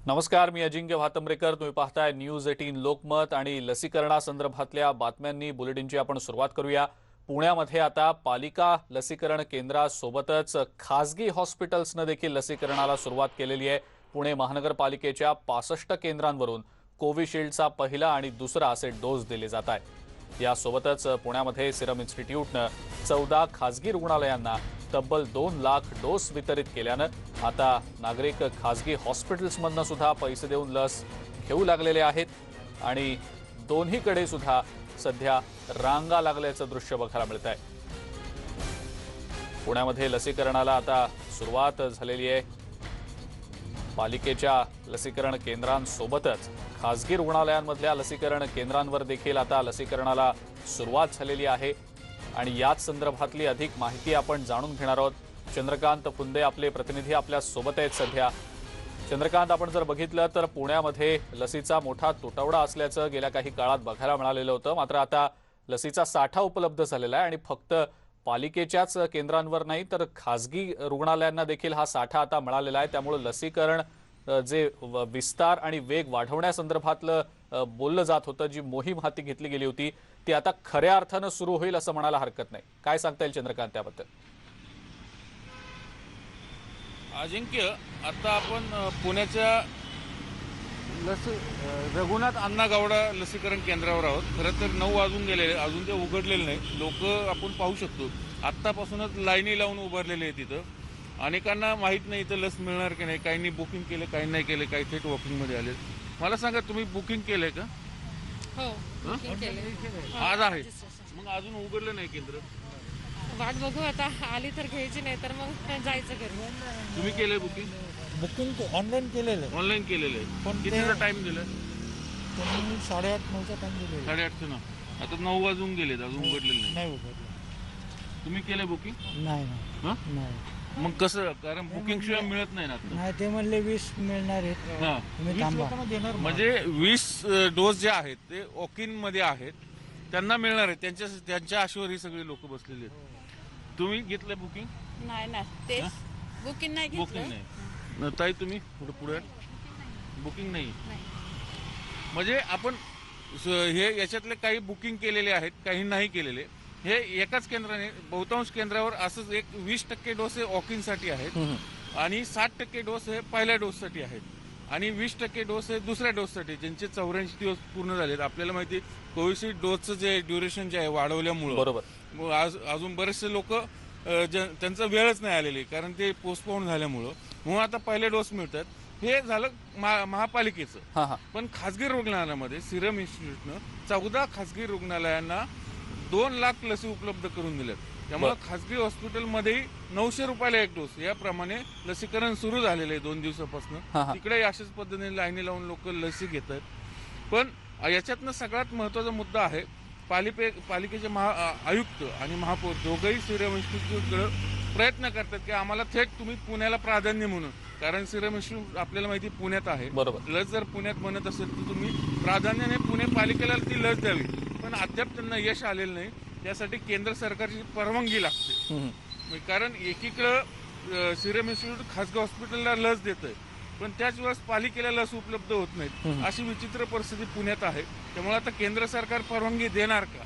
नमस्कार, मी अजिंक्य भातंब्रेकर. तुम्ही पाहताय न्यूज 18 लोकमत आणि लसीकरणासंदर्भातल्या बातम्यांनी बुलेटिनची आपण सुरुवात करूया. पुण्यामध्ये आता पालिका लसीकरण केंद्रासोबतच खासगी हॉस्पिटल्सने देखील लसीकरणाला सुरुवात केलेली आहे. पुणे महानगरपालिकेच्या 65 केंद्रांवरून कोविशिल्डचा पहिला आणि दुसरा असे डोस दिले जात आहेत. यासोबतच पुण्यामध्ये सिरम इन्स्टिट्यूटने 14 खासगी रुग्णालयांना तब्बल 2 लाख डोस वितरित केल्यानं आता नागरिक खासगी हॉस्पिटल्समधनं सुद्धा पैसे देऊन लस घेऊ लागलेले आहेत आणि दोन्हीकडे सुद्धा सध्या रांगा लागल्याचं दृश्य बघायला मिळत आहे. पुण्यामध्ये लसीकरणाला आता सुरुवात झालेली आहे. पालिकेच्या लसीकरण केंद्रांसोबतच खासगी रुग्णालयांमधल्या लसीकरण केंद्रांवर देखील आता लसीकरणाला सुरुवात झालेली आहे आणि याच संदर्भातली अधिक माहिती आपण जाणून घेणार आहोत. चंद्रकांत फुंदे आपले प्रतिनिधी आपल्या सोबत आहेत सध्या. चंद्रकांत, आपण जर बघितलं तर पुण्यामध्ये लसीचा मोठा तुटवडा असल्याचं गेल्या काही काळात बघायला मिळालेलं होतं. मात्र आता लसीचा साठा उपलब्ध झालेला आहे आणि फक्त पालिकेच्याच केंद्रांवर नाही तर खासगी रुग्णालयांना देखील हा साठा आता मिळालेला आहे. त्यामुळे लसीकरण जे विस्तार आणि वेग वाढवण्यासंदर्भातलं बोललं जात होतं, जी मोहीम हाती घेतली गेली होती, ती आता खऱ्या अर्थानं सुरू होईल असं म्हणायला हरकत नाही. काय सांगता येईल चंद्रकांत त्याबद्दल? अजिंक्य, आता आपण पुण्याच्या रघुनाथ अण्णा गावडा लसीकरण केंद्रावर आहोत. खरं तर 9 वाजून गेलेले, अजून ते उघडलेले नाही. लोक आपण पाहू शकतो आत्तापासूनच लाईनी लावून उभारलेले आहेत. तिथं अनेकांना माहीत नाही इथं लस मिळणार की नाही. काहींनी बुकिंग केलं, काही नाही केलं, काही थेट वॉकिंगमध्ये आले. मला सांगा, तुम्ही बुकिंग केलंय का? हो, बुकिंग केलंय. आज आहे, मग अजून उघडलं नाही केंद्र. वाट बघू आता, आली तर घ्यायची, नाही तर मग जायचं घरी. तुम्ही केलंय बुकिंग? बुकिंग ऑनलाईन केलेलं आहे. ऑनलाईन केलेलं आहे. पण कितीचा टाइम दिला? त्यांनी 8:30-9चा टाइम दिलेला 8:30 ना. आता 9 वाजून गेलेत, अजून उघडलेलं नाही. नाही उघडलं. तुम्ही केलंय बुकिंग? नाही हा? नाही मग कसं? कारण बुकिंग शिवाय मिळत नाही ना आता. नाही, ते म्हणले 20 मिळणार आहेत. हा. तुम्ही थांबा देणार म्हणजे 20 डोस जे आहेत ते वॉकिंग मध्ये आहेत, त्यांना मिळणार आहे. त्यांच्या आशेवर ही सगळी लोक बसलेली आहेत. तुम्ही घेतलंय बुकिंग? नाही ना, ते बुकिंग नाही बुकिंग घेतलं. नाही. ताई, तुम्ही पुढे बुकिंग नाही. म्हणजे आपण हे याच्यातले काही बुकिंग केलेले आहेत, काही नाही केलेले. हे एकाच केंद्राने, बहुतांश केंद्रावर असंच 20% डोस हे वॉकिंगसाठी आहेत आणि 60% डोस हे पहिल्या डोससाठी आहेत आणि 20% डोस हे दुसऱ्या डोससाठी, ज्यांचे 84 दिवस पूर्ण झालेत. आपल्याला माहिती, कोविशिल्ड डोसचं जे ड्युरेशन जे आहे वाढवल्यामुळं बरोबर अजून बरेचसे लोक त्यांचा वेळच नाही आलेली, कारण ते पोस्टपोन झाल्यामुळं. म्हणून आता पहिले डोस मिळतात. हे झालं महापालिकेचं. पण खासगी रुग्णालयामध्ये सिरम इन्स्टिट्यूटनं 14 खासगी रुग्णालयांना 2 लाख लसी उपलब्ध करून दिल्यात. त्यामुळे खासगी हॉस्पिटलमध्येही 900 रुपयाला एक डोस याप्रमाणे लसीकरण सुरू झालेलं आहे 2 दिवसापासून. तिकडे अशाच पद्धतीने लाईनी लावून लोक लसी घेत आहेत. पण याच्यातनं सगळ्यात महत्वाचा मुद्दा आहे, पालिकेचे आयुक्त आणि महापौर दोघंही सिरम इन्स्टिट्यूटकडे प्रयत्न करतात की आम्हाला थेट तुम्ही पुण्याला प्राधान्य म्हणून, कारण सिरम इन्स्टिट्यूट आपल्याला माहिती पुण्यात आहे. बरोबर. लस जर पुण्यात बनत असेल तर तुम्ही प्राधान्याने पुणे पालिकेला ती लस द्यावी. पण अद्याप त्यांना यश आलेलं नाही. त्यासाठी केंद्र सरकारची परवानगी लागते. कारण एकीकडं सिरम इन्स्टिट्यूट खासगी हॉस्पिटलला लस देतंय, पण त्याच वेळेस पालिकेला लस उपलब्ध होत नाहीत. अशी विचित्र परिस्थिती पुण्यात आहे. त्यामुळे आता केंद्र सरकार परवानगी देणार का?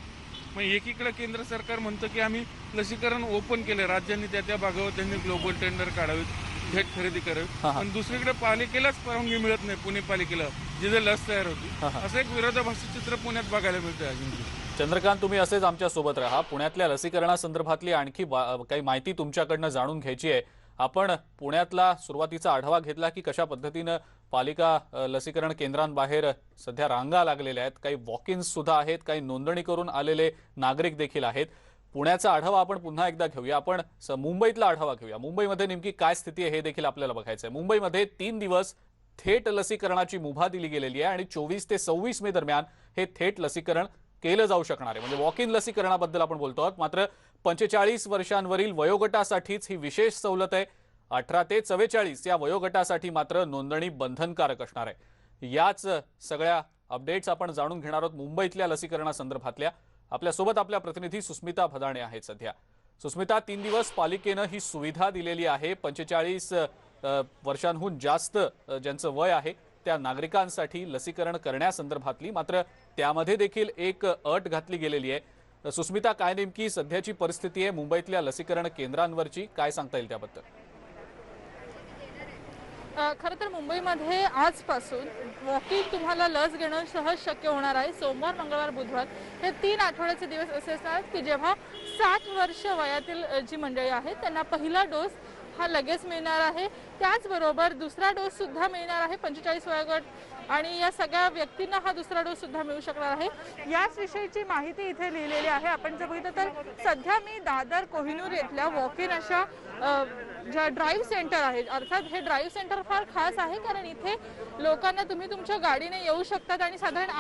मग एकीकडे केंद्र सरकार म्हणतं की आम्ही लसीकरण ओपन केलं, राज्यांनी त्या भागावर त्यांनी ग्लोबल टेंडर काढावेत, थेट खरेदी करावी. पण दुसरीकडे पालिकेलाच परवानगी मिळत नाही, पुणे पालिकेला, जिथे लस तयार होती. असं एक विरोधाभासी चित्र पुण्यात बघायला मिळतं. अजून चंद्रकांत, तुम्ही असेच आमच्या सोबत राहा. पुण्यातल्या लसीकरणासंदर्भातली आणखी काही माहिती तुमच्याकडनं जाणून घ्यायची आहे. आपण पुण्यातला सुरुवातीचा आढावा घेतला की कशा पद्धतीनं पालिका लसीकरण केंद्रांबाहेर सध्या रांगा लागलेल्या आहेत. काही वॉक-इन्स सुद्धा आहेत, काही नोंदणी करून आलेले नागरिक देखील आहेत. पुण्याचा आढावा आपण पुन्हा एकदा घेऊया. आपण मुंबईतला आढावा घेऊया. मुंबईमध्ये नेमकी काय स्थिती आहे हे देखील आपल्याला बघायचं आहे. मुंबईमध्ये 3 दिवस थेट लसीकरणाची मुभा दिली गेलेली आहे आणि 24 ते 26 मे दरम्यान हे थेट लसीकरण केलं जाऊ शकणार आहे. म्हणजे वॉक इन लसीकरणाबद्दल आपण बोलतो आहोत. मात्र 45 वर्षांवरील वयोगटासाठीच ही विशेष सवलत आहे. 18 ते 44 या वयोगटासाठी मात्र नोंदणी बंधनकारक असणार आहे. याच सगळ्या अपडेट्स आपण जाणून घेणार आहोत मुंबईतल्या लसीकरणासंदर्भातल्या. आपल्यासोबत आपल्या प्रतिनिधी सुस्मिता भदाणे आहेत सध्या. सुस्मिता, 3 दिवस पालिकेनं ही सुविधा दिलेली आहे. 45 वर्षांहून जास्त ज्यांचं वय आहे त्या नागरिकांसाठी लसीकरण करण्यासंदर्भातली, मात्र त्यामध्ये देखील एक अट घातली गेलेली आहे। सुस्मिता, काय नेमकी सध्याची परिस्थिती आहे मुंबईतल्या लसीकरण केंद्रांवरची, काय सांगता येईल त्याबद्दल? खरं तर मुंबईमध्ये आजपासून वॉकिंग तुम्हाला लस घेणं सहज शक्य होणार आहे। सोमवार, मंगळवार, बुधवार हे 3 आठवड्याचे दिवस असे असतात की जेव्हा 60 वर्ष वयातील जी मंडळी आहेत त्यांना पहिला डोस हा लगेच मिळणार आहे। त्याचबरोबर दुसरा डोस सुद्धा मिळणार आहे। 45 वयोगट आणि या सगळ्या व्यक्तींना हा दुसरा डोस सुद्धा मिळू शकणार आहे। याच विषयीची माहिती इथे लिहिलेली आहे। आपण जर बघितलं तर सध्या मी दादर कोहिनूर येथल्या वॉकिंग अशा ज्या ड्राईव्ह सेंटर आहेत, अर्थात हे ड्राईव्ह सेंटर फार खास आहे कारण इथे लोकांना तुम्ही तुमच्या गाडीने येऊ शकतात आणि साधारण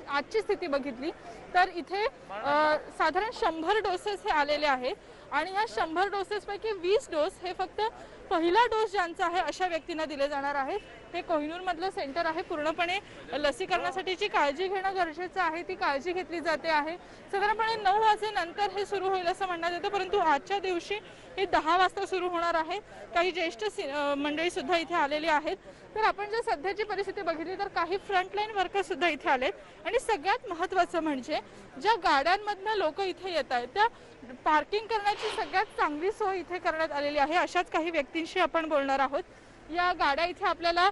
आजची स्थिती बघितली तर इथे साधारण 100 डोसेस हे आलेले आहेत आणि ह्या 100 डोसेसपैकी 20 डोस हे फक्त पहिला डोस ज्यांचा आहे अशा व्यक्तींना दिले जाणार आहेत। हे कोहिनूर मधलं सेंटर आहे। पूर्णपणे लसीकरणासाठीची काळजी घेणं गरजेचं आहे, ती काळजी घेतली जाते आहे। साधारणपणे 9 वाजेनंतर हे सुरू होईल असं म्हणण्यात येतं, परंतु आजच्या दिवशी हे 10 वाजता सुरू होणार आहे। काही ज्येष्ठ मंडळी सुद्धा इथे आलेली आहेत। तर आपण जर सध्याची परिस्थिती बघितली तर काही फ्रंटलाईन वर्कर सुद्धा इथे आलेत आणि सगळ्यात महत्त्वाचं म्हणजे ज्या गाड्यांमधनं लोक इथे येत आहेत त्या पार्किंग करण्याची सगळ्यात चांगली सोय इथे करण्यात आलेली आहे। अशाच काही व्यक्तींशी आपण बोलणार आहोत। या गाड्या इथे आपल्याला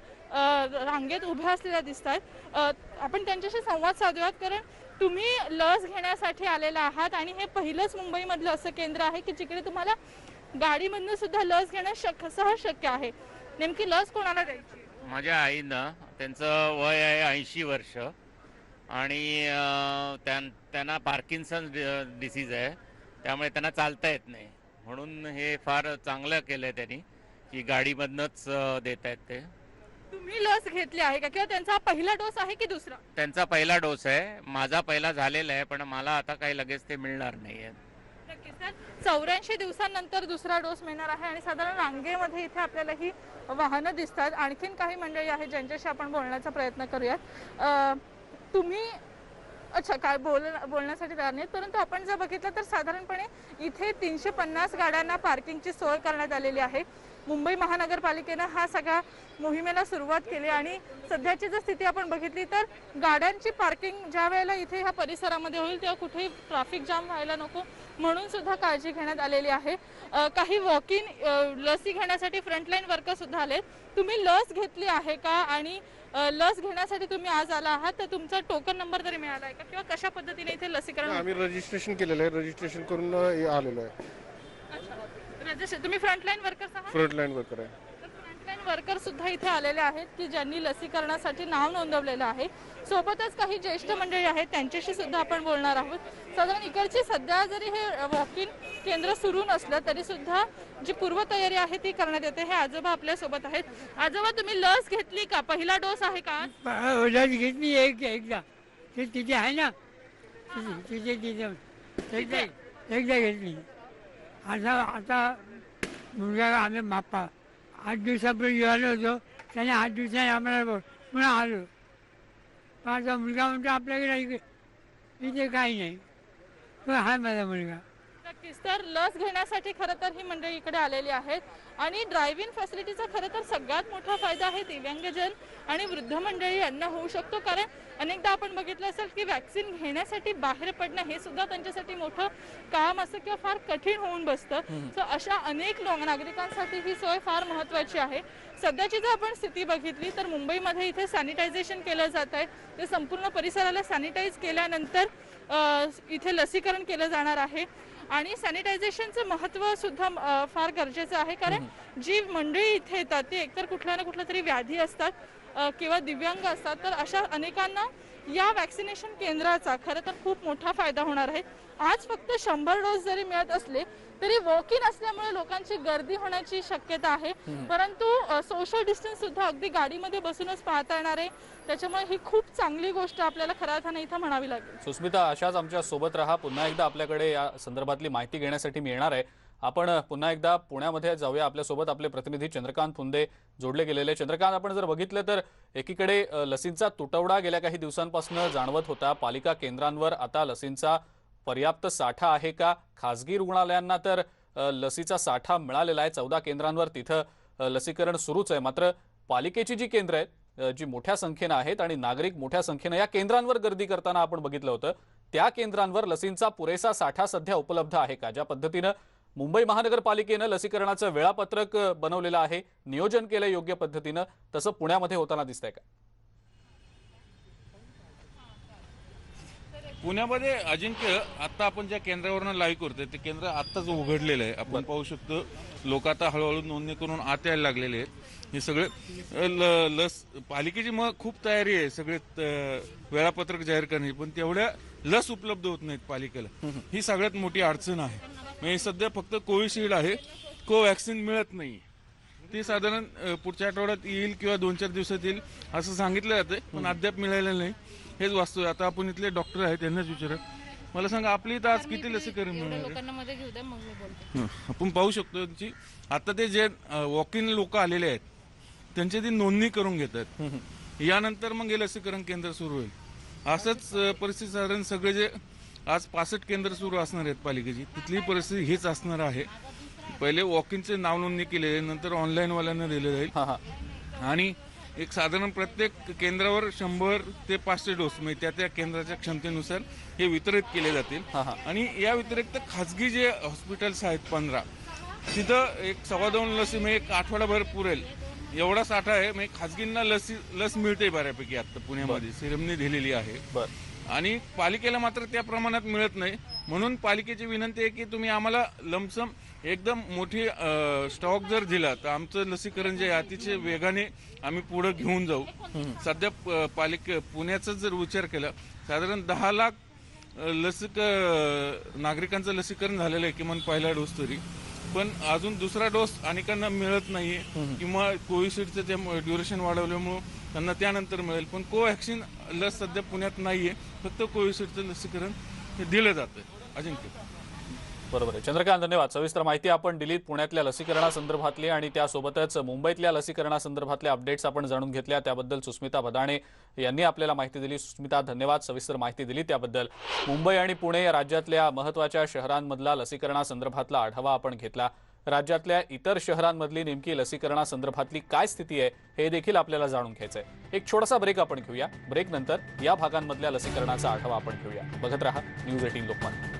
रांगेत उभ्या असलेल्या दिसतात। आपण त्यांच्याशी संवाद साधूयात कारण तुम्ही लस घेण्यासाठी आलेला आहात आणि हे पहिलंच मुंबईमधलं असं केंद्र आहे की जिकडे तुम्हाला गाडीमधनं सुद्धा लस घेणं सहज शक्य आहे। नेमकी लस कोणाला द्यायची? माझ्या आईनं, त्यांचं वय आहे 80 वर्ष आणि त्यांना पार्किन्सन डिसीज आहे, त्यामुळे त्यांना चालता येत नाही, म्हणून हे फार चांगलं केलंय त्यांनी की गाडीमधनंच देत आहेत ते। तुम्ही लस घेतली आहे का किंवा त्यांचा पहिला डोस आहे की दुसरा? त्यांचा पहिला डोस आहे, माझा पहिला झालेला आहे, पण मला आता काही लगेच ते मिळणार नाहीये। नक्कीच सर, 84 दिवसांनंतर दुसरा डोस मिळणार आहे आणि साधारण रांगेमध्ये इथे आपल्याला ही वाहनं दिसतात। आणखीन काही मंडळी आहेत ज्यांच्याशी आपण बोलण्याचा प्रयत्न करूयात। तुम्ही अच्छा काय बोलण्यासाठी तयार नाहीत, परंतु आपण जर बघितलं तर साधारणपणे इथे 350 गाड्यांना पार्किंगची सोय करण्यात आलेली आहे। मुंबई महानगरपालिकेनं हा सगळ्या मोहिमेला सुरुवात केली आणि सध्याची जर स्थिती आपण बघितली तर गाड्यांची पार्किंग ज्या वेळेला इथे ह्या परिसरामध्ये होईल तेव्हा कुठेही ट्रॅफिक जाम व्हायला नको म्हणून सुद्धा काळजी घेण्यात आलेली आहे। काही वॉकिंग लसी घेण्यासाठी फ्रंटलाईन वर्कर सुद्धा आले। तुम्ही लस घेतली आहे का आणि लस घेण्यासाठी तुम्ही आज आला आहात तर तुमचा टोकन नंबर तरी मिळाला आहे का किंवा कशा पद्धतीने इथे लसीकरण? आम्ही रजिस्ट्रेशन केलेलं आहे, रजिस्ट्रेशन करून आलेलो आहे। तुम्ही फ्रंटलाईन वर्कर्स आहात? फ्रंटलाईन वर्कर आहे। फ्रंटलाईन वर्कर सुद्धा इथे आलेले आहेत की ज्यांनी लसीकरणासाठी नाव नोंदवलेलं आहे। सोबतच काही ज्येष्ठ मंडळी आहेत त्यांच्याशी सुद्धा आपण बोलणार आहोत। साधारण इकडची सध्या जरी हे वॉकिंग केंद्र सुरू नसलं तरी सुद्धा जी पूर्वतयारी आहे ती करण्यात येते। हे आजोबा आपल्या सोबत आहेत। आजोबा, तुम्ही लस घेतली का? पहिला डोस आहे का? लस घेतली एकदा, ते तिथे आहे ना, तिथे एकदा घेतली। आता मुलगा आम्ही 8 दिवसापूर्वी आलो होतो, त्याने 8 दिवसांनी आम्हाला पुन्हा आलो। माझा मुलगा म्हणतो आपल्याकडे इथे काही नाही, तो हा माझा मुलगा। नक्कीच, तर लस घेण्यासाठी खरं तर ही मंडळी इकडे आलेली आहेत आणि ड्रायव्हिंग फॅसिलिटीचा खरं तर सगळ्यात मोठा फायदा आहे दिव्यांगजन आणि वृद्ध मंडळी यांना होऊ शकतो कारण अनेकदा आपण बघितलं असेल की वॅक्सिन घेण्यासाठी बाहेर पडणं हे सुद्धा त्यांच्यासाठी मोठं काम असतं किंवा फार कठीण होऊन बसतं। सो अशा अनेक नागरिकांसाठी ही सोय फार महत्त्वाची आहे। सध्याची जर आपण स्थिती बघितली तर मुंबईमध्ये इथे सॅनिटायझेशन केलं जात आहे। ते संपूर्ण परिसराला सॅनिटाईज केल्यानंतर इथे लसीकरण केलं जाणार आहे आणि सॅनिटायझेशनचं महत्त्व सुद्धा फार गरजेचं आहे कारण जी मंडळी इथे येतात ते एकतर कुठल्या ना कुठल्या तरी व्याधी असतात किंवा दिव्यांग असतात, तर अशा अनेकांना या वॅक्सिनेशन केंद्राचा खरं तर खूप मोठा फायदा होणार आहे। आज फक्त 100 डोस जरी मिळत असले तरी वॉक इन असल्यामुळे लोकांची गर्दी होण्याची शक्यता आहे, परंतु सोशल डिस्टन्स सुद्धा अगदी गाडीमध्ये बसूनच पाहता येणार आहे। त्याच्यामुळे ही खूप चांगली गोष्ट आपल्याला खऱ्या अर्थाने इथं म्हणावी लागेल। सुस्मिता, अशाच आमच्या सोबत राहा। पुन्हा एकदा आपल्याकडे या संदर्भातली माहिती घेण्यासाठी मी येणार आहे। आपण पुन्हा एकदा पुण्यामध्ये जाऊया। आपल्यासोबत आपले प्रतिनिधी चंद्रकांत फुंदे जोडले गेलेले। चंद्रकांत, आपण जर बघितलं तर एकीकडे लसींचा तुटवडा गेल्या काही दिवसांपासून जाणवत होता। पालिका केंद्रांवर आता लसींचा पर्याप्त साठा आहे का? खासगी रुग्णालयांना तर लसीचा साठा मिळालेला आहे, 14 केंद्रांवर तिथं लसीकरण सुरूच आहे, मात्र पालिकेची जी केंद्र आहेत जी मोठ्या संख्येनं आहेत आणि नागरिक मोठ्या संख्येनं या केंद्रांवर गर्दी करताना आपण बघितलं होतं, त्या केंद्रांवर लसींचा पुरेसा साठा सध्या उपलब्ध आहे का? ज्या पद्धतीनं मुंबई महानगरपालिकेनं लसीकरणाचं वेळापत्रक बनवलेलं आहे, नियोजन केलं योग्य पद्धतीनं, तसं पुण्यामध्ये होताना दिसतंय का? पुण्यामध्ये अजिंक्य आता आपण ज्या केंद्रावरून लाईव्ह करतोय ते केंद्र आत्ताच उघडलेलं आहे. आपण पाहू शकतो लोक आता हळूहळू नोंदणी करून आत यायला लागलेले आहेत. हे सगळे लस पालिकेची मग खूप तयारी आहे सगळे वेळापत्रक जाहीर करण्याची, पण तेवढ्या लस उपलब्ध होत नाहीत पालिकेला. ही सगळ्यात मोठी अडचण आहे. म्हणजे सध्या फक्त कोविशिल्ड आहे, कोवॅक्सिन मिळत नाही. ती साधारण पुढच्या आठवड्यात येईल किंवा 2-4 दिवसात येईल असं सांगितलं जातंय, पण अद्याप मिळालेलं नाही. हेच वास्तव. आता आपण इथले डॉक्टर आहेत त्यांनाच विचारा, मला सांगा आपली इथं आज किती लसीकरण मिळणार लोकांना मध्ये घेऊ द्या, मग मी बोलतो. आपण पाहू शकतो आता ते जे वॉक इन लोक आलेले आहेत त्यांची ती नोंदणी करून घेतात. यानंतर मग हे लसीकरण केंद्र सुरू होईल. असंच परिस्थिती साधारण सगळे जे आज 65 केंद्र सुरू असणार आहेत पालिकेची, तिथली परिस्थिती हीच असणार आहे. पहिले वॉक इनचे नाव नोंदणी केले, नंतर ऑनलाईन वाल्यांना दिले जाईल आणि एक साधारण प्रत्येक केंद्रावर 100 ते 500 डोस म्हणजे त्या केंद्राच्या क्षमतेनुसार हे वितरित केले जातील. आणि या व्यतिरिक्त खाजगी जे हॉस्पिटल्स आहेत 15 तिथं एक 2.25 लसी म्हणजे एक आठवडाभर पुरेल एवढा साठा आहे. म्हणजे खाजगींना लस मिळते बऱ्यापैकी आता पुण्यामध्ये सिरमने दिलेली आहे. आणि पालिकेला मात्र त्या प्रमाणात मिळत नाही. म्हणून पालिकेची विनंती आहे की तुम्ही आम्हाला लमसम एकदम मोठी स्टॉक जर दिला तर आमचं लसीकरण जे आहे अतिशय वेगाने आम्ही पुढे घेऊन जाऊ. सध्या पुण्याचा जर विचार केला साधारण 10 लाख नागरिकांचं लसीकरण झालेलं आहे किमान पहिला डोस तरी, पण अजून दुसरा डोस अनेकांना मिळत नाहीये किंवा कोविशिल्डचं ते ड्युरेशन वाढवल्यामुळे त्यांना त्यानंतर मिळेल. पण कोवॅक्सिन लस सध्या पुण्यात नाहीये, फक्त कोविशिल्डचं लसीकरण हे दिलं जातं. अजिंक्य. बरोबर आहे चंद्रकांत, धन्यवाद. सविस्तर माहिती आपण दिलीत. पुण्यातल्या लसीकरणासंदर्भातली आणि त्यासोबतच मुंबईतल्या लसीकरणासंदर्भातल्या अपडेट्स आपण जाणून घेतल्या, त्याबद्दल सुस्मिता भदाणे यांनी आपल्याला माहिती दिली. सुस्मिता, धन्यवाद सविस्तर माहिती दिली त्याबद्दल. मुंबई आणि पुणे या राज्यातल्या महत्त्वाच्या शहरांमधला लसीकरणासंदर्भातला आढावा आपण घेतला. राज्यातल्या इतर शहरांमधली नेमकी लसीकरणासंदर्भातली काय स्थिती आहे हे देखील आपल्याला जाणून घ्यायचंय. एक छोटासा ब्रेक आपण घेऊया. ब्रेक नंतर या भागांमधल्या लसीकरणाचा आढावा आपण घेऊया. बघत रहा न्यूज 18 लोकमत.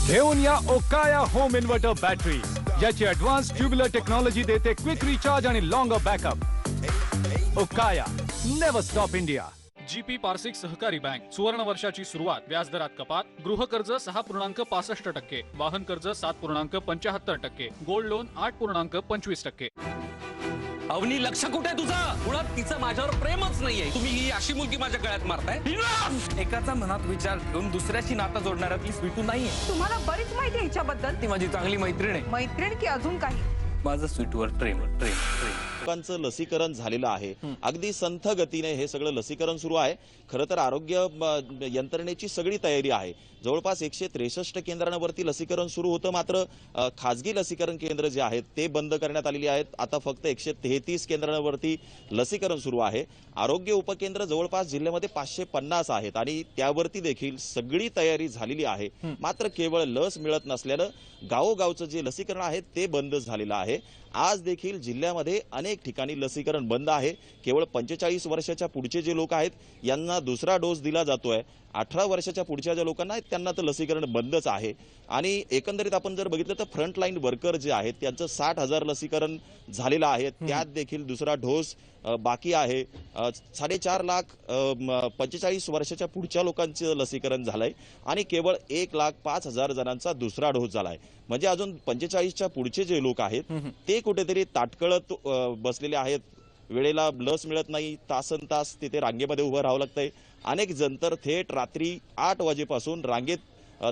घेऊन या ओकाया होम इन्व्हर्टर बॅटरी, याची ऍडव्हान्स ट्यूबुलर टेक्नॉलॉजी देते क्विक रिचार्ज आणि longer backup. Okaya, never stop India. GP Parsik Sahakari bank. सुवर्ण वर्षाची सुरुवात. व्याजदरात कपात. गृहकर्ज 6.65%, वाहन कर्ज 7.75%, गोल्ड लोन 8.25%. अवनी, लक्ष कुठे तुझं? मुळात तिचं माझ्यावर प्रेमच नाहीये. तुम्ही ही अशी मुलगी माझ्या गळ्यात मारताय. एकाचा मनात विचार घेऊन दुसऱ्याशी नातं जोडणाऱ्यातली स्वीटू नाहीये. तुम्हाला बरीच माहिती आहे हिच्याबद्दल. ती माझी चांगली मैत्रीण आहे. मैत्रीण की अजून काही? माझं स्वीटूवर प्रेम. लोकांचं लसीकरण झालेलं आहे. अगदी संथ गतीने हे सगळं लसीकरण सुरू आहे. खरं तर आरोग्य यंत्रणेची सगळी तयारी आहे. जवळपास 163 केंद्रांवरती लसीकरण सुरू होतं, मात्र खाजगी लसीकरण केंद्र जे आहेत ते बंद करण्यात आलेली आहेत. आता फक्त 133 केंद्रांवरती लसीकरण सुरू आहे. आरोग्य उपकेंद्र जवळपास जिल्ह्यामध्ये 550 आहेत आणि त्यावरती देखील सगळी तयारी झालेली आहे. मात्र केवळ लस मिळत नसल्यानं गावोगावचं जे लसीकरण आहे ते बंद झालेलं आहे. आज देखील जिल्ह्यामध्ये अनेक ठिकाणी लसीकरण बंद आहे. केवळ 45 वर्षाच्या पुढचे जे लोक आहेत यांना दुसरा डोस दिला जातोय. 18 वर्षाच्या पुढच्या ज्या लोकांना आहेत त्यांना तर लसीकरण बंदच आहे. आणि एकंदरीत आपण जर बघितलं तर फ्रंटलाईन वर्कर जे आहेत त्यांचं 60,000 लसीकरण झालेलं आहे. त्यात देखील दुसरा डोस बाकी आहे. 4.5 लाख 45 वर्षाच्या पुढच्या लोकांचं लसीकरण झालंय आणि केवळ 1,05,000 जणांचा दुसरा डोस झालाय. म्हणजे अजून 45च्या पुढचे जे लोक आहेत ते कुठेतरी ताटकळत बसलेले आहेत. वेळेला लस मिळत नाही, तासनतास तिथे रांगेमध्ये उभं राहावं लागतंय. अनेक जण तर थेट रात्री 8 वाजेपासून रांगेत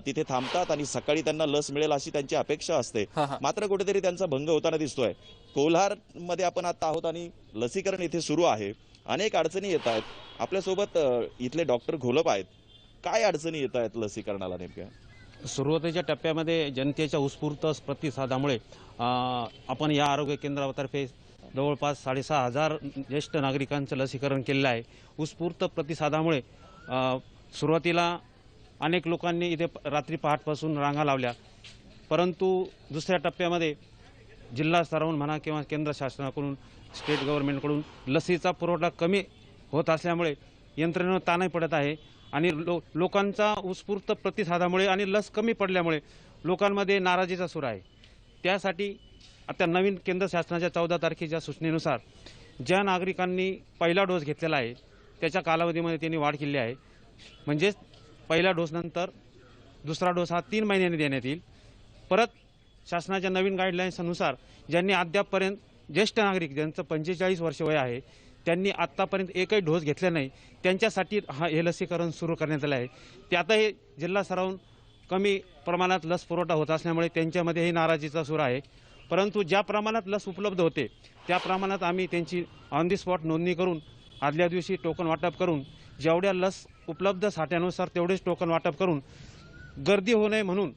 तिथे थांबतात आणि सकाळी त्यांना लस मिळेल अशी त्यांची अपेक्षा असते. मात्र कुठेतरी त्यांचा भंग होताना दिसतोय. कोल्हारमध्ये आपण आता आहोत आणि लसीकरण इथे सुरू आहे. अनेक अडचणी येत आहेत. आपल्यासोबत इथले डॉक्टर घोलप आहेत. काय अडचणी येत आहेत लसीकरणाला नेमक्या? सुरुवातीच्या टप्प्यामध्ये जनतेच्या उत्स्फूर्त प्रतिसादामुळे आपण या आरोग्य केंद्रातर्फे जवळपास 6,500 ज्येष्ठ नागरिकांचं लसीकरण केलेलं आहे. उत्स्फूर्त प्रतिसादामुळे सुरुवातीला अनेक लोकांनी इथे रात्री पहाटपासून रांगा लावल्या, परंतु दुसऱ्या टप्प्यामध्ये जिल्हा स्तरावरून म्हणा किंवा केंद्र शासनाकडून स्टेट गव्हर्नमेंटकडून लसीचा पुरवठा कमी होत असल्यामुळे यंत्रणेवर ताणही पडत आहे आणि लोकांचा उत्स्फूर्त प्रतिसादामुळे आणि लस कमी पडल्यामुळे लोकांमध्ये नाराजीचा सूर आहे। त्यासाठी आता नवीन केंद्र शासनाच्या 14 तारखेच्या सूचनेनुसार ज्या नागरिकांनी पहिला डोस घेतलेला आहे त्याच्या कालावधीमध्ये त्यांनी वाढ केली आहे। म्हणजेच पहिल्या डोसनंतर दुसरा डोस हा 3 महिन्यांनी देण्यात येईल। परत शासनाच्या नवीन गाईडलाईन्सनुसार ज्यांनी अद्यापपर्यंत ज्येष्ठ नागरिक ज्यांचं 45 वर्ष वय आहे त्यांनी आत्तापर्यंत एकही डोस घेतला नाही त्यांच्यासाठी हे लसीकरण सुरू करण्यात आलं आहे। ते आता हे जिल्हा स्तरावरून कमी प्रमाणात लस पुरवठा होत असल्यामुळे त्यांच्यामध्येही नाराजीचा सूर आहे, परंतु ज्या प्रमाणात लस उपलब्ध होते त्या प्रमाणात आम्ही त्यांची ऑन दी स्पॉट नोंदणी करून आदल्या दिवशी टोकन वाटप करून जेवढ्या लस उपलब्ध साठ्यानुसार तेवढेच टोकन वाटप करून गर्दी होऊ नये म्हणून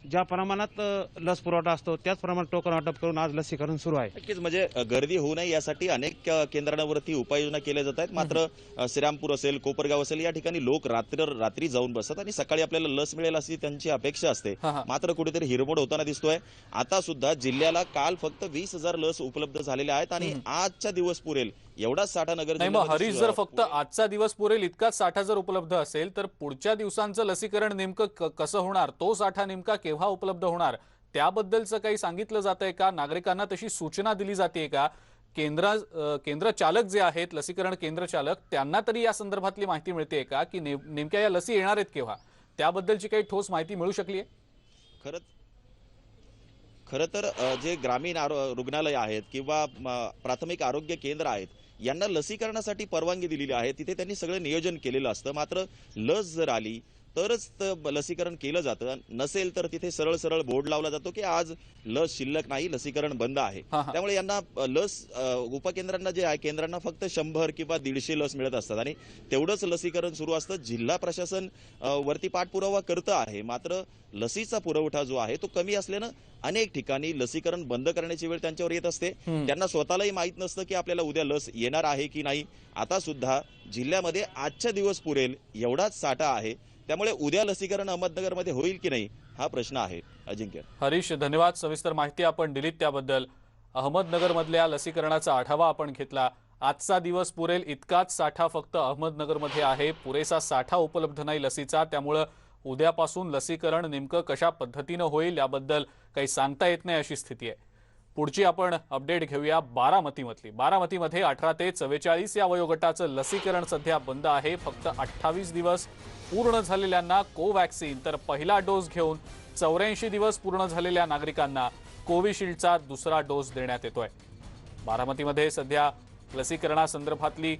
ज्या प्रमाणात लस पुरवठा असतो त्याच प्रमाणात टोकन वाटप करून आज लसीकरण सुरू आहे। नक्कीच म्हणजे गर्दी होऊ नये यासाठी अनेक केंद्रांवरती उपाययोजना केल्या जात आहेत। मात्र श्रीरामपूर असेल, कोपरगाव असेल या ठिकाणी लोक रात्री जाऊन बसतात आणि सकाळी आपल्याला लस मिळेल अशी त्यांची अपेक्षा असते, मात्र कुठेतरी हिरमोड होताना दिसतोय। आता सुद्धा जिल्ह्याला काल फक्त 20,000 लस उपलब्ध झालेल्या आहेत आणि आजचा दिवस पुरेल एवढाच साठा नगर जिल्ह्यात हरीश, जर फक्त आजचा दिवस पुरेल इतकाच साठा जर उपलब्ध असेल तर पुढच्या दिवसांचं लसीकरण नेमकं कसं होणार, तो साठा नेमका केव्हा उपलब्ध होणार त्याबद्दलचं काही सांगितलं जातंय का? नागरिकांना तशी सूचना दिली जाते का? केंद्र चालक जे आहेत, लसीकरण केंद्र चालक, त्यांना तरी या संदर्भातली माहिती मिळते का की नेमक्या या लसी येणार आहेत केव्हा? त्याबद्दलची काही ठोस माहिती मिळू शकली आहे? खरं तर जे ग्रामीण रुग्णालय आहेत किंवा प्राथमिक आरोग्य केंद्र आहेत यांना लसीकरणासाठी परवानगी दिलेली आहे, तिथे त्यांनी सगळं नियोजन केलेलं असतं। मात्र लस जर आली तरच लसीकरण केलं जातं, नसेल तर तिथे सरळ सरळ बोर्ड लावला जातो की आज लस शिल्लक नाही, लसीकरण बंद आहे। त्यामुळे यांना लस उपकेंद्रांना जे आहे केंद्रांना फक्त 100 किंवा 150 लस मिळत असतात आणि तेवढंच लसीकरण सुरू असतं। जिल्हा प्रशासन वरती पाठपुरावा करतं आहे, मात्र लसीचा पुरवठा जो आहे तो कमी असल्यानं अनेक ठिकाणी लसीकरण बंद करण्याची वेळ त्यांच्यावर येत असते। त्यांना स्वतःलाही माहीत नसतं की आपल्याला उद्या लस येणार आहे की नाही। आता सुद्धा जिल्ह्यामध्ये आजचा दिवस पुरेल एवढाच साठा आहे, त्यामुळे उद्या लसीकरण अहमदनगरमध्ये होईल की नाही हा प्रश्न आहे। अजिंक्य, हरीश, धन्यवाद, सविस्तर माहिती आपण दिलीत त्याबद्दल। अहमदनगरमधल्या लसीकरणाचा आढावा आपण घेतला। आजचा दिवस पुरेल इतकाच साठा फक्त अहमदनगरमध्ये आहे, पुरेसा साठा उपलब्ध नाही लसीचा, त्यामुळे उद्यापासून लसीकरण नेमकं कशा पद्धतीनं होईल याबद्दल काही सांगता येत नाही अशी स्थिती आहे। पुढची आपण अपडेट घेऊया बारामतीमधली। बारामतीमध्ये 18 ते 44 या वयोगटाचं लसीकरण सध्या बंद आहे। फक्त 28 दिवस पूर्ण झालेल्यांना कोवॅक्सिन तर पहिला डोस घेऊन 84 दिवस पूर्ण झालेल्या नागरिकांना कोविशिल्डचा दुसरा डोस देण्यात येतोय। बारामतीमध्ये सध्या लसीकरणासंदर्भातली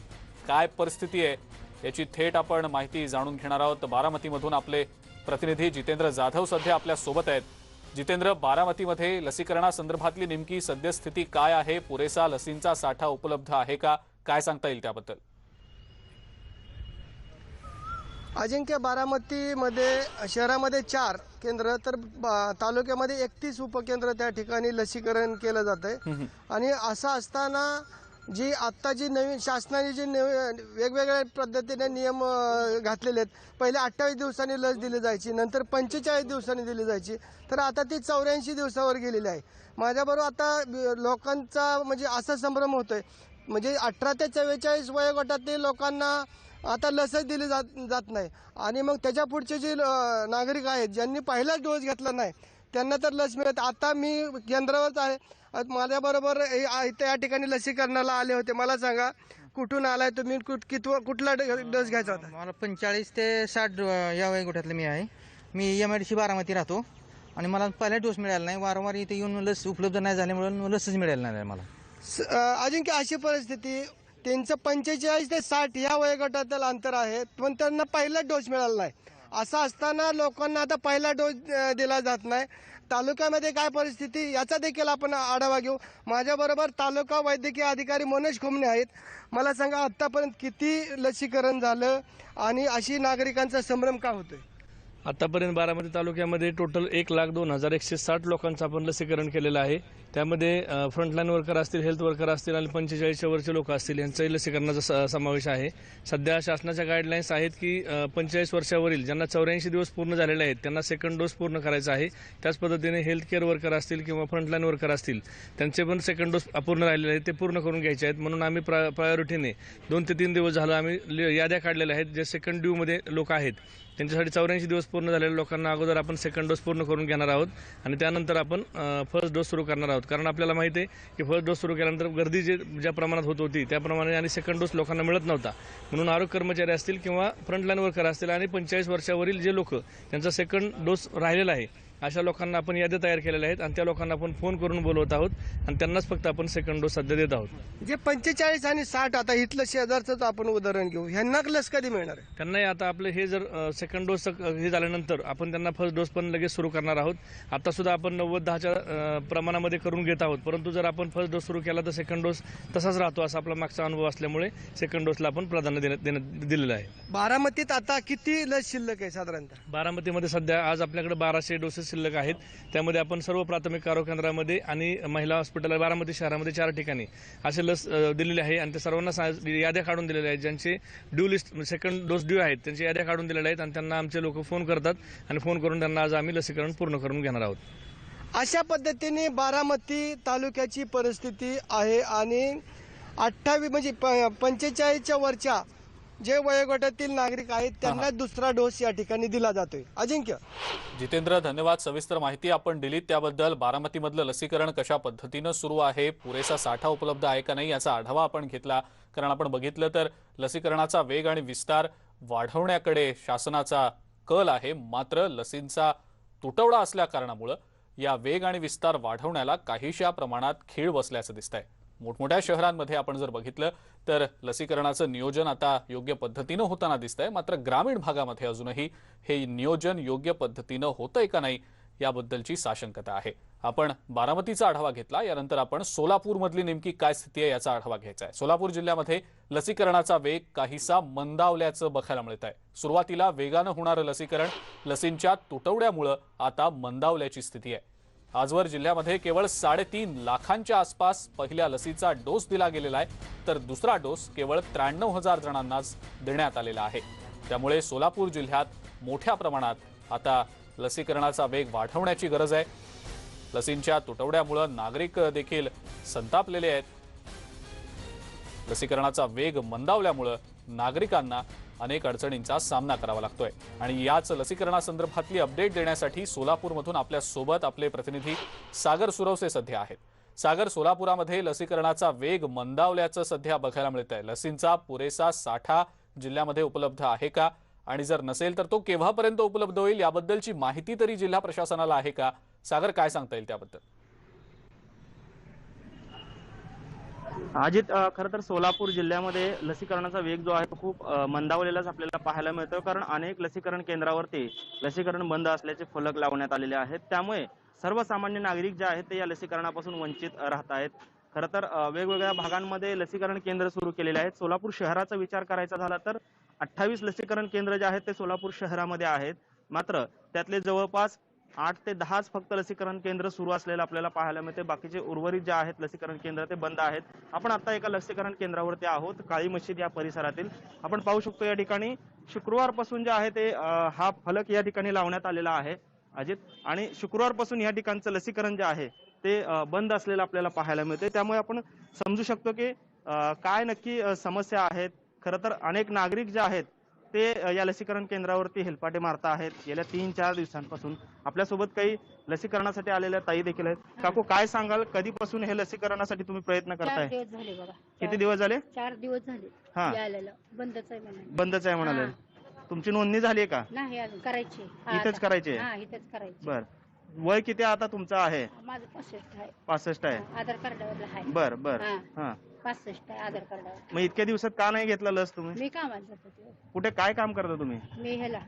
काय परिस्थिती आहे याची थेट आपण माहिती जाणून घेणार आहोत। बारामतीमधून आपले प्रतिनिधी जितेंद्र जाधव सध्या आपल्या सोबत आहेत। जितेंद्र, बारामतीमध्ये लसीकरणासंदर्भातली नेमकी सद्यस्थिती काय आहे? पुरेसा लसींचा साठा उपलब्ध आहे का? काय सांगता येईल त्याबद्दल? अजिंक्य, बारामतीमध्ये शहरामध्ये 4 केंद्र तर तालुक्यामध्ये 31 उपकेंद्र त्या ठिकाणी लसीकरण केलं जात आहे। आणि असं असताना जी आत्ता जी नवीन शासनाने जी वेगवेगळ्या पद्धतीने नियम घातलेले आहेत, पहिले 28 दिवसांनी लस दिली जायची, नंतर 45 दिवसांनी दिली जायची, तर आता ती 84 दिवसावर गेलेली आहे। माझ्याबरोबर आता लोकांचा म्हणजे असा संभ्रम होतोय, म्हणजे 18 ते 44 वयोगटातील लोकांना आता लसच दिली जात नाही आणि मग त्याच्या पुढचे जे नागरिक आहेत ज्यांनी पहिलाच डोस घेतला नाही त्यांना तर लस मिळत। आता मी केंद्रावरच आहे, माझ्याबरोबर या ठिकाणी लसीकरणाला आले होते। मला सांगा, कुठून आलाय तुम्ही, कुठला डोस घ्यायचा होता? मला 45 ते 60 या वयोगटातलं मी आहे। मी MIDC बारामती राहतो आणि मला पहिला डोस मिळाला नाही, वारंवार इथे येऊन लस उपलब्ध नाही झाल्यामुळे लसच मिळाली नाही मला। अजिंक्य, अशी परिस्थिती, त्यांचं 45 ते 60 या वयोगटातील अंतर आहे, पण त्यांना पहिला डोस मिळाला नाही। असं असताना लोकांना आता पहिला डोस दिला जात नाही। तालुक्यामध्ये काय परिस्थिती याचा देखील आपण आढावा घेऊ। माझ्याबरोबर तालुका वैद्यकीय अधिकारी मनोज खुमणे आहेत। मला सांगा, आतापर्यंत किती लसीकरण झालं आणि अशी नागरिकांचा संभ्रम का होतोय? आतापर्यंत बारामती तालुक्यामध्ये टोटल 1,02,160 लोकांचं आपण लसीकरण केलेलं आहे। त्यामध्ये फ्रंटलाईन वर्कर असतील, हेल्थ वर्कर असतील आणि 45च्या वरचे लोक असतील यांचाही लसीकरणाचा समावेश आहे। सध्या शासनाच्या गाईडलाईन्स आहेत की 45 वर्षावरील ज्यांना 84 दिवस पूर्ण झालेले आहेत त्यांना सेकंड डोस पूर्ण करायचा आहे। त्याच पद्धतीने हेल्थ केअर वर्कर असतील किंवा फ्रंटलाईन वर्कर असतील त्यांचे पण सेकंड डोस अपूर्ण राहिलेले आहेत, ते पूर्ण करून घ्यायचे आहेत। म्हणून आम्ही प्रायोरिटीने 2 ते 3 दिवस झालं आम्ही याद्या काढलेल्या आहेत। जे सेकंड ड्यूमध्ये लोक आहेत त्यांच्यासाठी 84 दिवस पूर्ण झालेल्या लोकांना अगोदर आपण सेकंड डोस पूर्ण करून घेणार आहोत आणि त्यानंतर आपण फर्स्ट डोस सुरू करणार आहोत। कारण आपल्याला माहिती आहे की फर्स्ट डोस सुरू केल्यानंतर गर्दी ज्या प्रमाणात होत होती त्याप्रमाणे आणि सेकंड डोस लोकांना मिळत नव्हता। म्हणून आरोग्य कर्मचारी असतील किंवा फ्रंटलाईन वर्कर असतील आणि 45 वर्षावरील जे लोक त्यांचा सेकंड डोस राहिलेला आहे अशा लोकांना आपण याद्या तयार केलेल्या आहेत आणि त्या लोकांना आपण फोन करून बोलवत आहोत आणि त्यांनाच फक्त आपण सेकंड डोस सध्या देत आहोत। जे 45 आणि 60 आता इथलं शेजारचं आपण उदाहरण घेऊ, ह्यांना लस कधी मिळणार आहे? त्यांनाही आता आपलं हे जर सेकंड डोस हे झाल्यानंतर आपण त्यांना फर्स्ट डोस पण लगेच सुरू करणार आहोत। आता सुद्धा आपण 90-10च्या प्रमाणामध्ये करून घेत आहोत, परंतु जर आपण फर्स्ट डोस सुरू केला तर सेकंड डोस तसाच राहतो असा आपला मागचा अनुभव असल्यामुळे सेकंड डोसला आपण प्राधान्य दिलेलं आहे। बारामतीत आता किती लस शिल्लक आहे साधारणतः? बारामतीमध्ये सध्या आज आपल्याकडे 1200 डोसेस शिल्लक आहेत। त्यामध्ये आपण सर्व प्राथमिक आरोग्य केंद्रामध्ये आणि महिला हॉस्पिटल बारामती शहरामध्ये 4 ठिकाणी असे लस दिलेले आहे आणि ते सर्वांना याद्या काढून दिलेल्या आहेत। ज्यांचे due list second dose due आहेत त्यांची याद्या काढून दिलेल्या आहेत आणि त्यांना आमचे लोक फोन करतात आणि फोन करून त्यांना आज आम्ही लसीकरण पूर्ण करून घेणार आहोत। अशा पद्धतीने बारामती तालुक्याची परिस्थिती आहे आणि 28 म्हणजे 45च्या वरच्या जे वयोगटातील नागरिक आहेत त्यांना दुसरा डोस या ठिकाणी दिला जातोय। अजिंक्य जितेंद्र, धन्यवाद। सविस्तर माहिती आपण दिलीत त्याबद्दल। बारामतीमधलं लसीकरण कशा पद्धतीनं सुरू आहे, पुरेसा साठा उपलब्ध आहे का नाही याचा आढावा आपण घेतला। कारण आपण बघितलं तर लसीकरणाचा वेग आणि विस्तार वाढवण्याकडे शासनाचा कल आहे, मात्र लसींचा तुटवडा असल्या कारणामुळे या वेग आणि विस्तार वाढवण्याला काहीशा प्रमाणात खीळ बसल्याचं दिसतंय। मोठमोठ्या शहरांमध्ये आपण जर बघितलं तर लसीकरणाचं नियोजन आता योग्य पद्धतीनं होताना दिसतंय, मात्र ग्रामीण भागामध्ये अजूनही हे नियोजन योग्य पद्धतीनं होतंय का नाही याबद्दलची साशंकता आहे। आपण बारामतीचा आढावा घेतला, यानंतर आपण सोलापूरमधली नेमकी काय स्थिती आहे याचा आढावा घ्यायचा आहे। सोलापूर जिल्ह्यामध्ये लसीकरणाचा वेग काहीसा मंदावल्याचं बघायला मिळत आहे। सुरुवातीला वेगानं होणारं लसीकरण लसींच्या तुटवड्यामुळे आता मंदावल्याची स्थिती आहे। आजवर जिल्ह्यामध्ये केवळ 3.5 लाखांच्या आसपास पहिल्या लसीचा डोस दिला गेलेला आहे, तर दुसरा डोस केवळ 93,000 जणांनाच देण्यात आलेला आहे। त्यामुळे सोलापूर जिल्ह्यात मोठ्या प्रमाणात आता लसीकरणाचा वेग वाढवण्याची गरज आहे। लसींच्या तुटवड्यामुळे नागरिक देखील संतापलेले आहेत। लसीकरणाचा वेग मंदावल्यामुळे नागरिकांना अनेक अडचणींचा सामना करावा लागतोय आणि याच लसीकरणासंदर्भातली अपडेट देण्यासाठी सोलापूरमधून आपल्या सोबत आपले प्रतिनिधी सागर सुरवसे सध्या आहेत। सागर, सोलापुरामध्ये लसीकरणाचा वेग मंदावल्याचं सध्या बघायला मिळत आहे। लसींचा पुरेसा साठा जिल्ह्यामध्ये उपलब्ध आहे का, आणि जर नसेल तर तो केव्हापर्यंत उपलब्ध होईल याबद्दलची माहिती तरी जिल्हा प्रशासनाला आहे का? सागर, काय सांगता येईल त्याबद्दल? अजित, खरं तर सोलापूर जिल्ह्यामध्ये लसीकरणाचा वेग जो आहे तो खूप मंदावलेलाच आपल्याला पाहायला मिळतो। कारण अनेक लसीकरण केंद्रावरती लसीकरण बंद असल्याचे फलक लावण्यात आलेले आहेत, त्यामुळे सर्वसामान्य नागरिक जे आहेत ते या लसीकरणापासून वंचित राहत आहेत। खरं तर वेगवेगळ्या भागांमध्ये लसीकरण केंद्र सुरू केलेले आहेत। सोलापूर शहराचा विचार करायचा झाला तर 28 लसीकरण केंद्र जे आहेत ते सोलापूर शहरामध्ये आहेत, मात्र त्यातले जवळपास 8 ते 10 फक्त लसीकरण केंद्र सुरू असलेलं आपल्याला पाहायला मिळते। बाकीचे उर्वरित जे आहेत लसीकरण केंद्र ते बंद आहेत। आपण आता एका लसीकरण केंद्रावरती आहोत, काळी मशीद या परिसरातील। आपण पाहू शकतो या ठिकाणी शुक्रवारपासून जे आहे ते हा फलक या ठिकाणी लावण्यात आलेला आहे अजित, आणि शुक्रवारपासून या ठिकाणचं लसीकरण जे आहे ते बंद असलेलं आपल्याला पाहायला मिळते। त्यामुळे आपण समजू शकतो की काय नक्की समस्या आहेत। खरं तर अनेक नागरिक जे आहेत ते या लसीकरण केंद्रावरती हेलपाटे मारत आहेत गेल्या 3-4 दिवसांपासून। आपल्यासोबत काही लसीकरणासाठी आलेल्या ताई देखील आहेत। काकू, काय सांगाल, कधीपासून हे लसीकरणासाठी तुम्ही प्रयत्न करताय? 4 दिवस झाले बघा। किती दिवस झाले? 4 दिवस झाले। हा, यायला बंदच आहे म्हणाले। बंदच आहे म्हणाले। तुमची नोंदणी झाली आहे का? नाही अजून करायची। इथेच करायची आहे? हा, इथेच करायची। बर, वय किती आता तुमचं आहे? माझं 65 आहे। 65 आहे? आधार कार्डावर आहे। बर बर, हा, 65 आहे आधार कार्डावर। मग इतक्या दिवसात का नाही घेतलं लस तुम्ही? मी कामाला जात होते। कुठे काय काम करता तुम्ही? मी ह्याला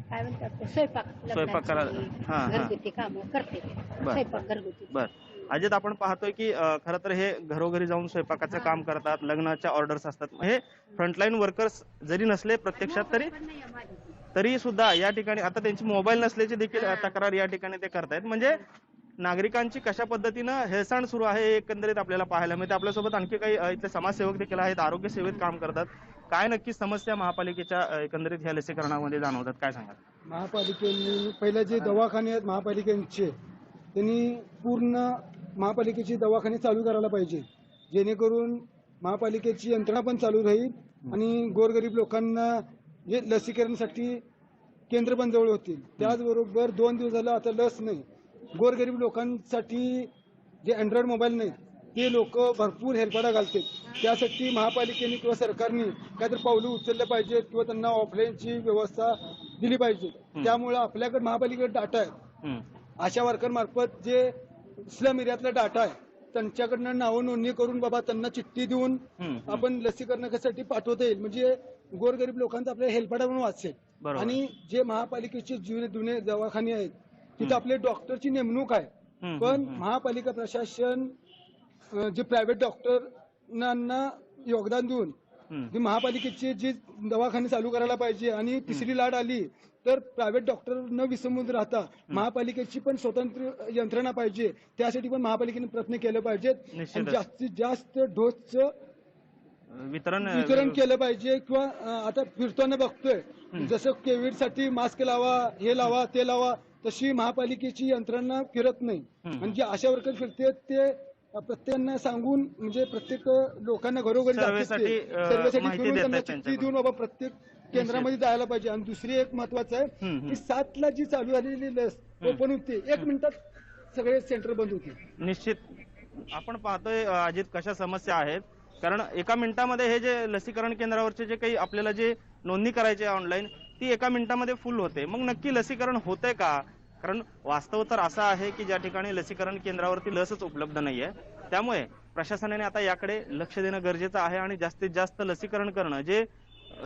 काय म्हणतात स्वयंपाक करा, घरगुती काम करते, स्वयंपाक घरगुती। बर, अजित, आपण पाहतोय की खरं तर हे घरोघरी जाऊन स्वयंपाकाचं काम करतात, लग्नाच्या ऑर्डर्स असतात। हे फ्रंटलाईन वर्कर्स जरी नसले प्रत्यक्षात तरी तरी सुद्धा या ठिकाणी आता त्यांची मोबाईल नसल्याची देखील तक्रार या ठिकाणी ते करतायत. म्हणजे नागरिकांची कशा पद्धतीनं हेळसांड सुरू आहे हे एकंदरीत आपल्याला पाहायला मिळते. आपल्यासोबत आणखी काही इथले समाजसेवक देखील आहेत, आरोग्य सेवेत काम करतात. काय नक्की समस्या महापालिकेच्या एकंदरीत ह्या लसीकरणामध्ये जाणवतात, काय सांगाल? महापालिकेने पहिल्या जे दवाखाने आहेत महापालिकेचे, त्यांनी पूर्ण महापालिकेचे दवाखाने चालू करायला पाहिजे, जेणेकरून महापालिकेची यंत्रणा पण चालू राहील आणि गोरगरीब लोकांना जे लसीकरणासाठी केंद्र पण जवळ होतील. त्याचबरोबर 2 दिवस झालं आता लस नाही. गोरगरीब लोकांसाठी जे अँड्रॉइड मोबाईल नाही ते लोक भरपूर हेलपाडा घालतात. त्यासाठी महापालिकेने किंवा सरकारने काहीतरी पावलं उचललं पाहिजे किंवा त्यांना ऑफलाईनची व्यवस्था दिली पाहिजे. त्यामुळे आपल्याकडे महापालिकेकडे डाटा आहे, आशा वर्कर मार्फत जे स्लम एरियातला डाटा आहे त्यांच्याकडनं नाव नोंदणी करून बाबा त्यांना चिठ्ठी देऊन आपण लसीकरणासाठी पाठवता येईल. म्हणजे गोरगरीब लोकांचा आपल्या हेलपाडा म्हणून वाचेल. आणि जे महापालिकेचे जुने दवाखाने आहेत तिथे आपले डॉक्टरची नेमणूक आहे, पण महापालिका प्रशासन जे प्रायव्हेट डॉक्टरांना योगदान देऊन महापालिकेचे जे दवाखाने चालू करायला पाहिजे. आणि तिसरी लाट आली तर प्रायव्हेट डॉक्टर न विसंबून राहता महापालिकेची पण स्वतंत्र यंत्रणा पाहिजे. त्यासाठी पण महापालिकेने प्रयत्न केले पाहिजेत. जास्तीत जास्त डोसचं वितरण केलं पाहिजे. किंवा आता फिरताना बघतोय जसं कोविडसाठी मास्क लावा, हे लावा, ते लावा, तशी महापालिकेची यंत्रणा फिरत नाही. म्हणजे अशा वर्कर फिरते ते प्रत्येकांना सांगून म्हणजे प्रत्येक लोकांना घरोघरी सर्वेसाठी फिरून त्यांना चिठ्ठी देऊन बाबा प्रत्येक केंद्रामध्ये जायला पाहिजे. आणि दुसरी एक महत्वाचं आहे की 7ला जी चालू झालेली लस ओपन होते 1 मिनिटात सगळे सेंटर बंद होते. निश्चित आपण पाहतोय अजित कशा समस्या आहेत, कारण 1 मिनिटामध्ये हे जे लसीकरण केंद्रावरचे जे काही आपल्याला जे नोंदणी करायची आहे ऑनलाईन ती 1 मिनिटामध्ये फुल होते. मग नक्की लसीकरण होतंय का? कारण वास्तव तर असं आहे की ज्या ठिकाणी लसीकरण केंद्रावरती लसच उपलब्ध नाहीये. त्यामुळे प्रशासनाने आता याकडे लक्ष देणं गरजेचं आहे आणि जास्तीत जास्त लसीकरण करणं, जे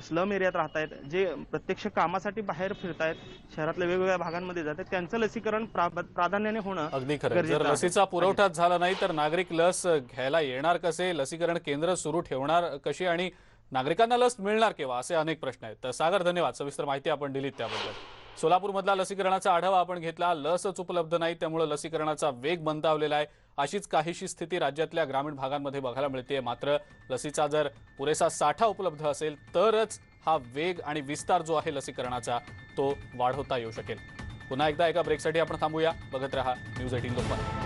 स्लम एरियात राहतायत, जे प्रत्यक्ष कामासाठी बाहेर फिरतायत, शहरातल्या वेगवेगळ्या भागांमध्ये जातात, त्यांचं लसीकरण प्राधान्याने होणं अगदी खरं. जर लसीचा पुरवठाच झाला नाही तर नागरिक लस घ्यायला येणार कसे, लसीकरण केंद्र सुरू ठेवणार कशी आणि नागरिकांना लस मिळणार केव्हा, असे अनेक प्रश्न आहेत. तर सागर, धन्यवाद, सविस्तर माहिती आपण दिलीत त्याबद्दल. सोलापूरमधला लसीकरणाचा आढावा आपण घेतला. लसच उपलब्ध नाही त्यामुळे लसीकरणाचा वेग मंदावलेला आहे. अशीच काहीशी स्थिती राज्यातल्या ग्रामीण भागांमध्ये बघायला मिळते. मात्र लसीचा जर पुरेसा साठा उपलब्ध असेल तरच हा वेग आणि विस्तार जो आहे लसीकरणाचा तो वाढवता येऊ शकेल. पुन्हा एकदा एका ब्रेकसाठी आपण थांबूया. बघत रहा न्यूज 18 लोकमत.